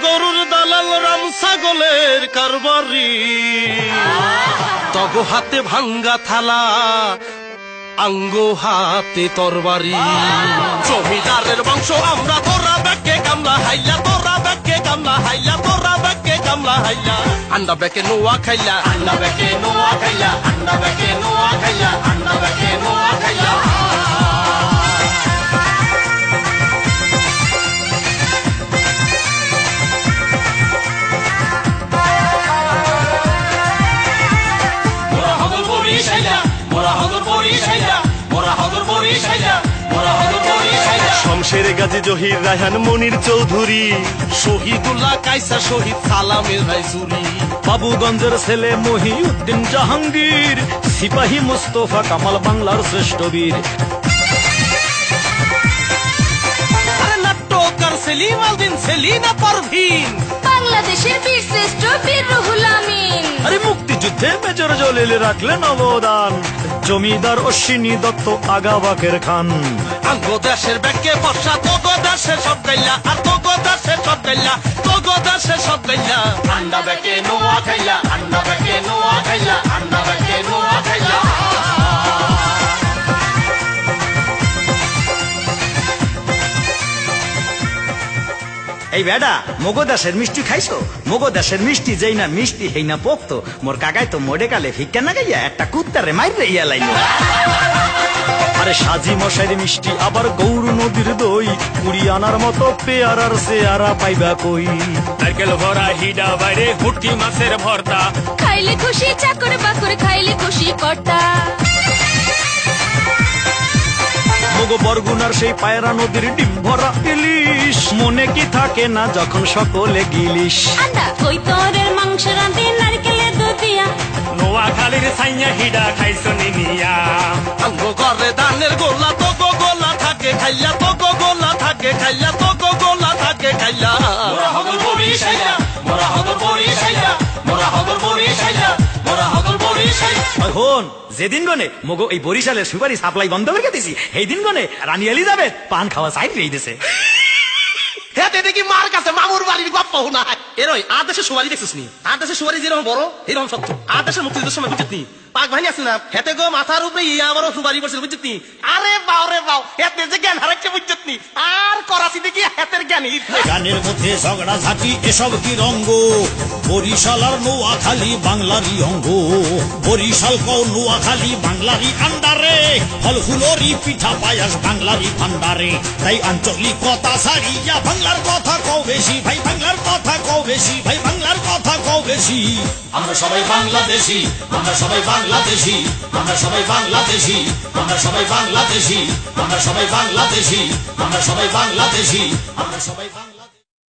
গরুর দালাল রাম ছাগলের কারবারি তগ হাতে ভাঙ্গা থালা আঙ্গ হাতে তরবারি জমিদারের বংশ আমরা তোরা ব্যাকে কামলা হাইলা তোরা ব্যাকে কামলা হাইলা তোরা ব্যাকে কামলা হাইলা আন্ডা ব্যাকে নোয়া খাইলা আন্ডা ব্যাকে নোয়া খাইলা আন্ডা ব্যাকে নোয়া খাইলা আন্ডা ব্যাকে নোয়া খাইলা শমশের গাজী জহির রায়হান মনির চৌধুরী শহীদুল্লাহ কায়সার শহীদ সালামের রাইজুরি বাবুগঞ্জের ছেলে মহিউদ্দিন জাহাঙ্গীর সিপাহী মুস্তফা কামাল বাংলার শ্রেষ্ঠ বীর নাট্যকার সেলিম আলদিন সেলিনা পারভিন বাংলাদেশের বীর শ্রেষ্ঠ বীর রুহুল আমিন আরে মুক্তিযুদ্ধে মেজর জলিল রাখলেন অবদান জমিদার অশ্বিনী দত্ত আগা বাকের খান আঙ্গ দেশের ব্যাকে বর্ষা তোগো দেশে সব গাইলা আর তোগো দেশে সব গাইলা তোগো দেশে সব গাইলা আন্ডা ব্যাকে নোয়া খাইলা আন্ডা ব্যাকে নোয়া খাইলা আন্ডা ব্যাকে নোয়া খাইলা এই বেডা মগদাসের মিষ্টি খাইছো মগদাসের মিষ্টি যেই না মিষ্টি হেই না পোক্ত মোর কাকাই তো মোডে কালে ভিক্ষা না গাইয়া একটা কুত্তারে মাইরে ইয়া লাইলো আরে সাজি মশাইর মিষ্টি আবার গৌর নদীর দই কুড়ি আনার মতো পেয়ারার চেয়ারা পাইবা কই নারকেল ভরা হিডা বাইরে হুটকি মাছের ভর্তা খাইলে খুশি চাকর বাকর খাইলে খুশি কর্তা মগ বরগুনার সেই পায়রা নদীর ডিম ভরা ইলিশ মনে কি থাকে না যখন সকলে গিলিস আন্ডা কই তোরের মাংস রাঁধে নারকেলের দুধ দিয়া নোয়াখালীর সাইয়া হিডা খাইছো নিমিয়া আঙ্গ ঘরে ধানের গোলা তোগো গোলা থাকে খাইলা তোগো গোলা থাকে খাইলা তোগো গোলা থাকে খাইলা মোরা হগল বরিশাইলা মোরা হগল বরিশাইলা মোরা হগল বরিশাইলা মোরা হগল বরিশাইলা এখন যেদিন গনে মগো এই বরিশালের সুপারি সাপ্লাই বন্ধ করে দিছি এই দিন গনে রানী এলিজাবেথ পান খাওয়া সাইড রেই দিছে হ্যাঁ দেখি মার কাছে মামুর বাড়ির গপ্প না এরই আদেশে সুবারি দেখছিস নি আদেশে সুবারি যেরকম বড় এরকম সত্য আদেশের মুক্তিযুদ্ধের সময় বুঝছিস নি পাক ভাই আছে না হেতে গো মাথার উপরে আমারও সুবারি করছিল বুঝছিস নি আরে বাও রে বাও এতে যে জ্ঞান হারাচ্ছে বুঝছিস নি আর করাছি দেখি হাতের জ্ঞানী গানের মধ্যে ঝগড়া ঝাঁটি এসব কি রঙ্গ বরিশাল আর নোয়াখালী বাংলারই অঙ্গ বরিশাল কও নোয়াখালী বাংলারই আন্ডারে ফল ফুলরি পিঠা পায়াস বাংলারই ভান্ডারে তাই আঞ্চলিক কথা ছাড়িয়া বাংলার কথা কও বেশি ভাই বাংলার কথা কও বেশি ভাই বাংলার কথা কও বেশি আমরা সবাই বাংলাদেশি আমরা সবাই বাংলাদেশি আমরা সবাই বাংলাদেশি আমরা সবাই বাংলাদেশি আমরা সবাই বাংলাদেশি আমরা সবাই বাংলাদেশি আমরা সবাই বাংলা